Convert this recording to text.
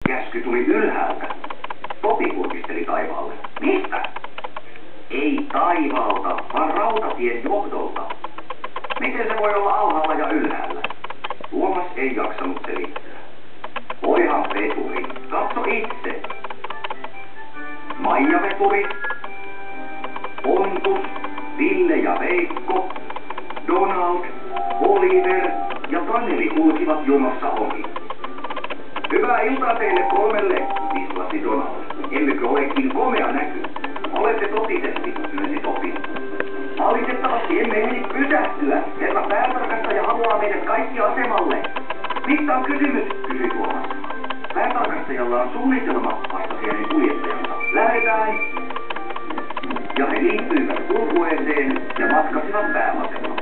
Käsky tuli ylhäältä. Topi kurkisteli taivaalle. Mistä? Ei taivaalta, vaan rautatien johdolta. Miten se voi olla alhaalla ja ylhäällä? Tuomas ei jaksanut selittää. Voihan veturi, katso itse. Maija veturi, Pontus, Ville ja Veikko, Donald, Oliver ja Taneli kulkivat jonossa ohi. Hyvää iltaa teille kolmelle, vislasi Donald. Emmekö olekin komea näky? Olette totisesti, myönsi Topi. Valitettavasti emme ehdi pysähtyä. Herra päätarkastaja haluaa meidät kaikki asemalle. Mistä on kysymys? Kysyi Tuomas. Päätarkastajalla on suunnitelma, vastasi hänen kuljettajansa. Lähdetään! Ja he liittyivät kulkueeseen ja matkasivat pääasemalle.